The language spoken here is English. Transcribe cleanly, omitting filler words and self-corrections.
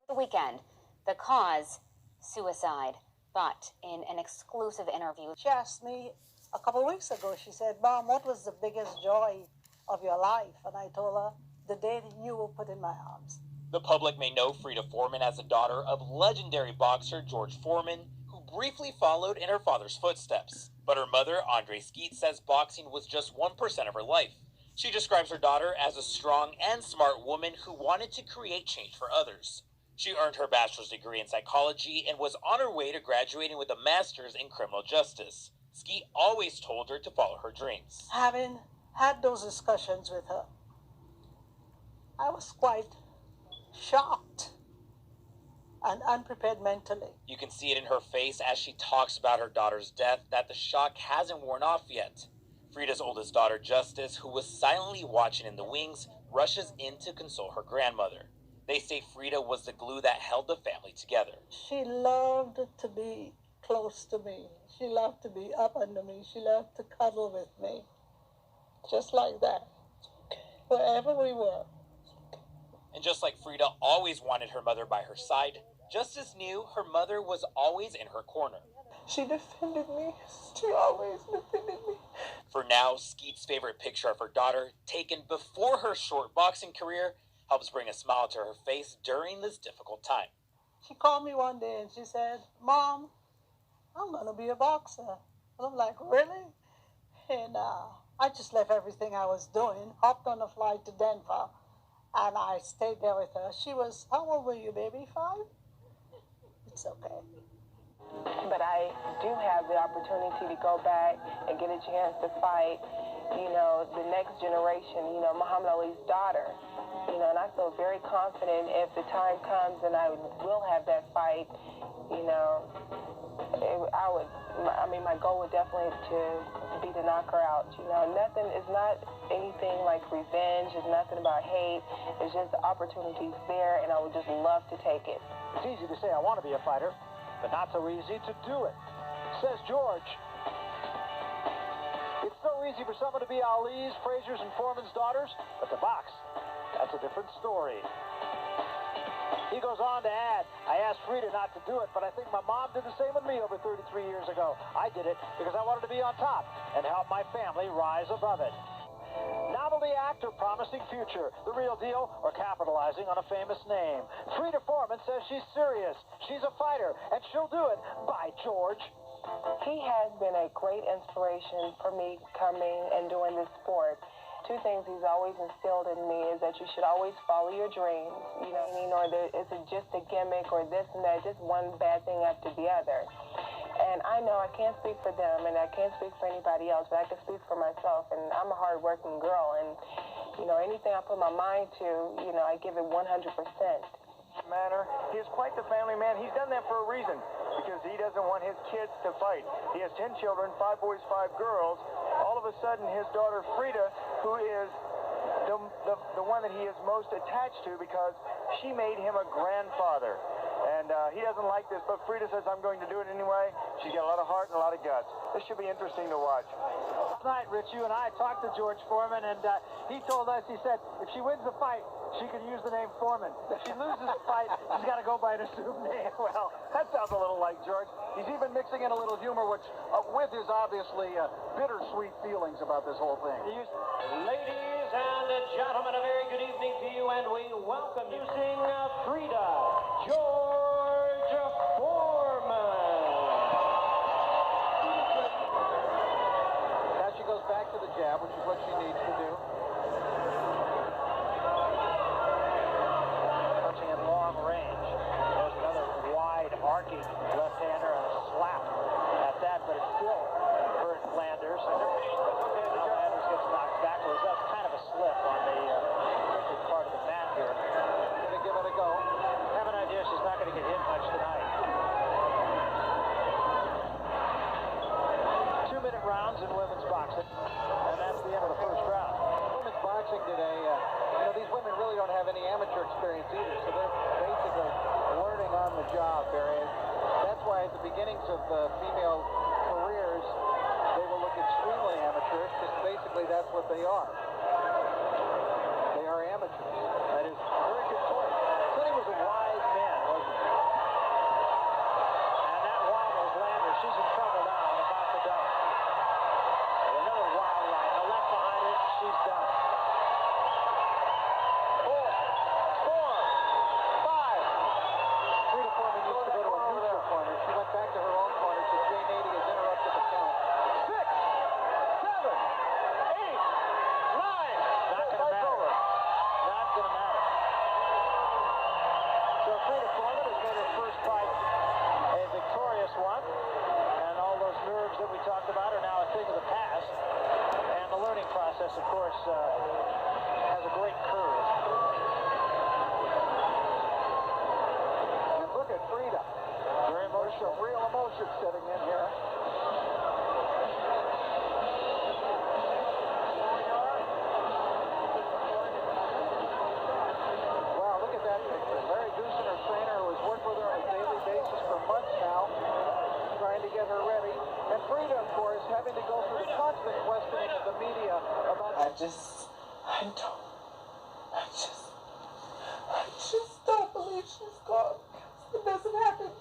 The weekend, the cause, suicide. But in an exclusive interview, she asked me a couple of weeks ago, she said, Mom, what was the biggest joy of your life? And I told her, the day that you were put in my arms. The public may know Frida Foreman as the daughter of legendary boxer George Foreman, who briefly followed in her father's footsteps. But her mother, Andre Skeet, says boxing was just 1% of her life. She describes her daughter as a strong and smart woman who wanted to create change for others. She earned her bachelor's degree in psychology and was on her way to graduating with a master's in criminal justice. Skeet always told her to follow her dreams. Having had those discussions with her, I was quite shocked and unprepared mentally. You can see it in her face as she talks about her daughter's death that the shock hasn't worn off yet. Frida's oldest daughter, Justice, who was silently watching in the wings, rushes in to console her grandmother. They say Frida was the glue that held the family together. She loved to be close to me. She loved to be up under me. She loved to cuddle with me. Just like that. Wherever we were. And just like Frida always wanted her mother by her side, Justice knew her mother was always in her corner. She defended me. She always defended me. For now, Skeet's favorite picture of her daughter, taken before her short boxing career, helps bring a smile to her face during this difficult time. She called me one day and she said, Mom, I'm going to be a boxer. And I'm like, really? And I just left everything I was doing, hopped on a flight to Denver, and I stayed there with her. She was, how old were you, baby? 5? It's okay. But I do have the opportunity to go back and get a chance to fight, the next generation, Muhammad Ali's daughter. And I feel very confident if the time comes and I will have that fight, my goal would definitely to be to knock her out. Nothing is not anything like revenge. It's nothing about hate. It's just the opportunities there, and I would just love to take it. It's easy to say I want to be a fighter, but not so easy to do it, says George. It's so easy for someone to be Ali's, Frazier's, and Foreman's daughters, but to box, that's a different story. He goes on to add, I asked Frida not to do it, but I think my mom did the same with me over 33 years ago. I did it because I wanted to be on top and help my family rise above it. Novelty actor, promising future. The real deal, or capitalizing on a famous name. Frida Foreman says she's serious. She's a fighter, and she'll do it. By George. He has been a great inspiration for me coming and doing this sport. 2 things he's always instilled in me is that you should always follow your dreams. Or is it just a gimmick or this and that, just one bad thing after the other. And I know I can't speak for them and I can't speak for anybody else, but I can speak for myself. And I'm a hard-working girl, and, anything I put my mind to, I give it 100%. Manner. He is quite the family man. He's done that for a reason, because he doesn't want his kids to fight. He has 10 children, 5 boys, 5 girls. All of a sudden, his daughter Frida, who is the one that he is most attached to, because she made him a grandfather. And he doesn't like this, but Frida says, I'm going to do it anyway. She's got a lot of heart and a lot of guts. This should be interesting to watch. Last night, Rich, you and I talked to George Foreman, and he told us, he said, if she wins the fight, she can use the name Foreman. If she loses the fight, she's got to go by an assumed name. Well, that sounds a little like George. He's even mixing in a little humor, which with his obviously bittersweet feelings about this whole thing. Ladies and gentlemen, a very good evening to you, and we welcome you to Frida George Foreman. Now she goes back to the jab, which is what she needs to do. Punching at long range. There's another wide arcing left-hander and a slap at that, but it's still hurt Landers. Now Landers gets knocked backwards. That's kind of a slip on the crooked part of the mat here. Going to give it a go. Have an idea she's not going to get hit much tonight. 2-minute rounds in women's boxing, and that's the end of the first round. Women's boxing today, these women really don't have any amateur experience either, so they're basically learning on the job, Barry. That's why at the beginnings of female careers, they will look extremely amateurish, because basically that's what they are. They are amateurs. That is a very good point. Sonny was a wise man. has a great curve. And look at Frida. Very emotional. Real emotion setting in here. Wow, look at that picture. Larry Goosen, her trainer, who has worked with her on a daily basis for months now, trying to get her ready. And Frida, of course, having to go through the constant questioning of the media about... I just don't believe she's gone. It doesn't happen.